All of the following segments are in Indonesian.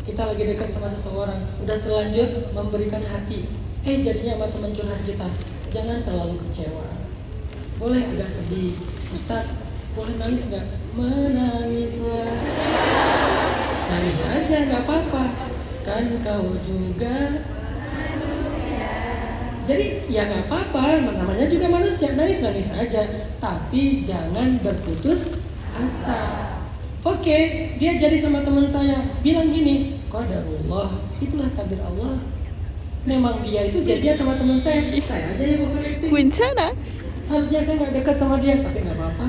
kita lagi dekat sama seseorang, udah terlanjur memberikan hati, jadinya sama teman curhat kita, jangan terlalu kecewa. Boleh agak sedih, Ustaz, boleh nangis nggak? Menangislah, nangis aja nggak apa-apa, kan kau juga. Jadi ya nggak apa-apa, namanya juga manusia, nangis aja, tapi jangan berputus asa. Oke, dia jadi sama teman saya, bilang gini, qadarullah, itulah takdir Allah. Memang dia itu jadinya sama teman saya aja yang overacting. Wincana. Harusnya saya nggak dekat sama dia, tapi nggak apa-apa.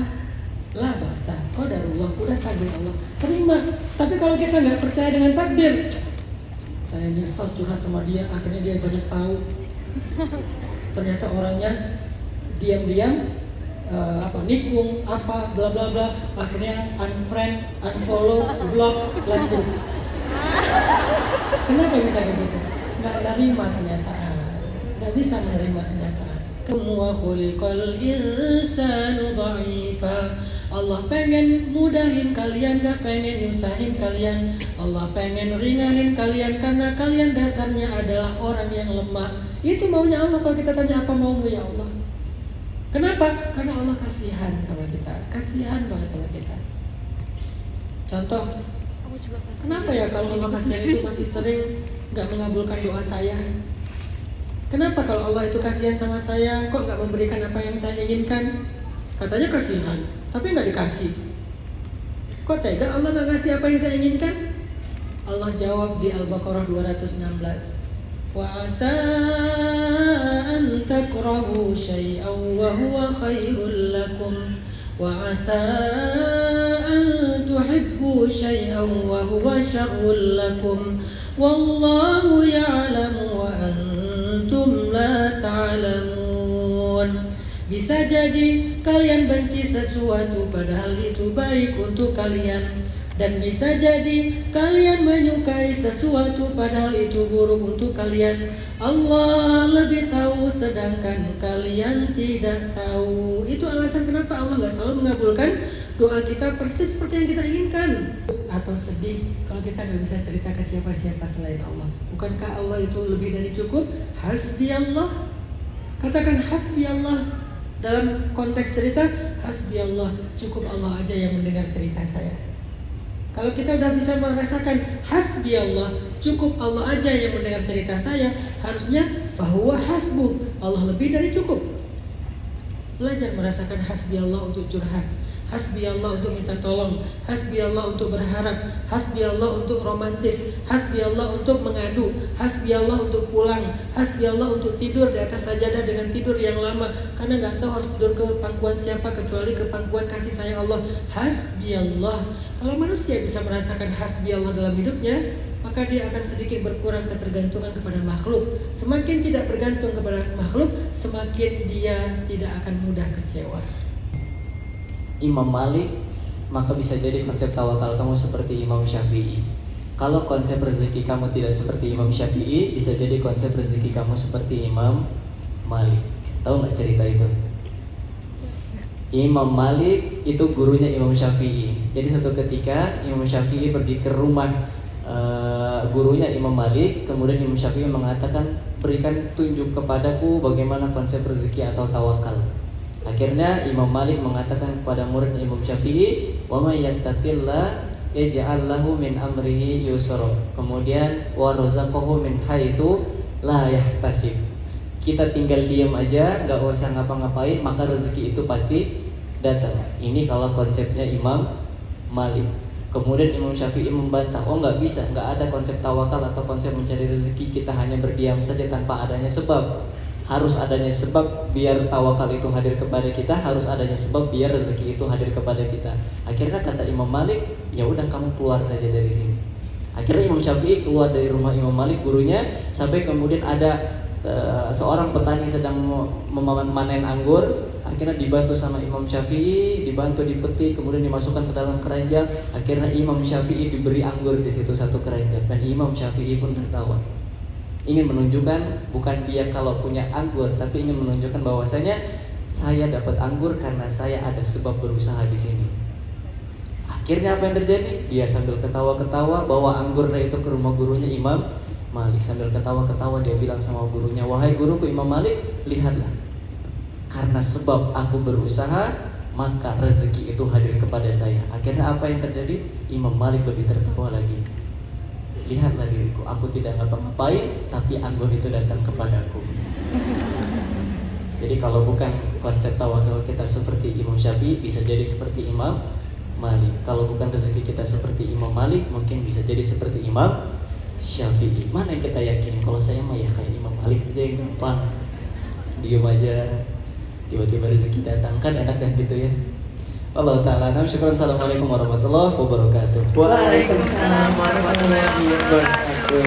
Lah bahasa, qadarullah, udah takdir Allah, terima. Tapi kalau kita nggak percaya dengan takdir, saya nyesal curhat sama dia, akhirnya dia banyak tahu. Ternyata orangnya diam-diam nikung apa bla bla bla, akhirnya unfriend, unfollow, block, lanjut. Kenapa bisa begitu? Nggak menerima kenyataan, nggak bisa menerima kenyataan. Wa khuliqal insanu dha'ifa. Allah pengen mudahin kalian, gak pengen nyusahin kalian. Allah pengen ringanin kalian karena kalian dasarnya adalah orang yang lemah. Itu maunya Allah. Kalau kita tanya apa maumu ya Allah, kenapa? Karena Allah kasihan sama kita, kasihan banget sama kita. Contoh, kenapa ya kalau Allah kasihan itu masih sering gak mengabulkan doa saya? Kenapa kalau Allah itu kasihan sama saya, kok gak memberikan apa yang saya inginkan? Katanya kasihan, tapi gak dikasih. Kok tega Allah gak kasih apa yang saya inginkan? Allah jawab di Al-Baqarah 216, wa asa an takrahu syai'an wa huwa khairul lakum wa asa an tuhibbu syai'an wa huwa syarrul lakum wallahu ya'lamu wa antum la ta'lamun. Bisa jadi kalian benci sesuatu padahal itu baik untuk kalian, dan bisa jadi kalian menyukai sesuatu padahal itu buruk untuk kalian. Allah lebih tahu sedangkan kalian tidak tahu. Itu alasan kenapa Allah gak selalu mengabulkan doa kita persis seperti yang kita inginkan. Atau sedih kalau kita gak bisa cerita ke siapa-siapa selain Allah. Bukankah Allah itu lebih dari cukup? Hasbi Allah. Katakan hasbi Allah. Dalam konteks cerita, hasbi Allah, cukup Allah aja yang mendengar cerita saya. Kalau kita udah bisa merasakan hasbi Allah, cukup Allah aja yang mendengar cerita saya, harusnya fahuwa hasbuh, Allah lebih dari cukup. Belajar merasakan hasbi Allah untuk curhat, hasbi Allah untuk minta tolong, hasbi Allah untuk berharap, hasbi Allah untuk romantis, hasbi Allah untuk mengadu, hasbi Allah untuk pulang, hasbi Allah untuk tidur di atas sajadah dengan tidur yang lama karena nggak tahu harus tidur ke pangkuan siapa kecuali ke pangkuan kasih sayang Allah. Hasbi Allah. Kalau manusia bisa merasakan hasbi Allah dalam hidupnya, maka dia akan sedikit berkurang ketergantungan kepada makhluk. Semakin tidak bergantung kepada makhluk, semakin dia tidak akan mudah kecewa. Imam Malik, maka bisa jadi konsep tawakal kamu seperti Imam Syafi'i. Kalau konsep rezeki kamu tidak seperti Imam Syafi'i, bisa jadi konsep rezeki kamu seperti Imam Malik. Tahu nggak cerita itu? Imam Malik itu gurunya Imam Syafi'i. Jadi suatu ketika Imam Syafi'i pergi ke rumah gurunya Imam Malik, kemudian Imam Syafi'i mengatakan, berikan tunjuk kepadaku bagaimana konsep rezeki atau tawakal. Akhirnya Imam Malik mengatakan kepada muridnya Imam Syafi'i, wa may yattaqillah yaj'al lahu min amrihi yusra. Kemudian wa razaqahu min haitsu la yahtasib. Kita tinggal diam aja, enggak usah ngapa-ngapain, maka rezeki itu pasti datang. Ini kalau konsepnya Imam Malik. Kemudian Imam Syafi'i membantah, oh nggak bisa, nggak ada konsep tawakal atau konsep mencari rezeki, kita hanya berdiam saja tanpa adanya sebab. Harus adanya sebab biar tawakal itu hadir kepada kita, harus adanya sebab biar rezeki itu hadir kepada kita. Akhirnya kata Imam Malik, ya udah kamu keluar saja dari sini. Akhirnya Imam Syafi'i keluar dari rumah Imam Malik gurunya, sampai kemudian ada seorang petani sedang memanen anggur. Akhirnya dibantu sama Imam Syafi'i, dibantu dipetik, kemudian dimasukkan ke dalam keranjang. Akhirnya Imam Syafi'i diberi anggur di situ satu keranjang, dan Imam Syafi'i pun tertawa. Ingin menunjukkan bukan dia kalau punya anggur, tapi ingin menunjukkan bahwasanya saya dapat anggur karena saya ada sebab berusaha di sini. Akhirnya apa yang terjadi? Dia sambil ketawa-ketawa bawa anggurnya itu ke rumah gurunya Imam Malik. Sambil ketawa-ketawa dia bilang sama gurunya, "Wahai guruku Imam Malik, lihatlah. Karena sebab aku berusaha, maka rezeki itu hadir kepada saya." Akhirnya apa yang terjadi? Imam Malik lebih tertawa lagi. "Lihatlah diriku, aku tidak ngapa-ngapain, tapi anggur itu datang kepadaku." Jadi kalau bukan konsep tawakal kita seperti Imam Syafi'i, bisa jadi seperti Imam Malik. Kalau bukan rezeki kita seperti Imam Malik, mungkin bisa jadi seperti Imam Syafi'i. Mana yang kita yakini? Kalau saya mah ya kayak Imam Malik aja yang gampang, diem aja, tiba-tiba rezeki datang, kan enak kan gitu ya. Allah Ta'ala. Syukran. Assalamualaikum warahmatullahi wabarakatuh. Waalaikumsalam warahmatullahi wabarakatuh.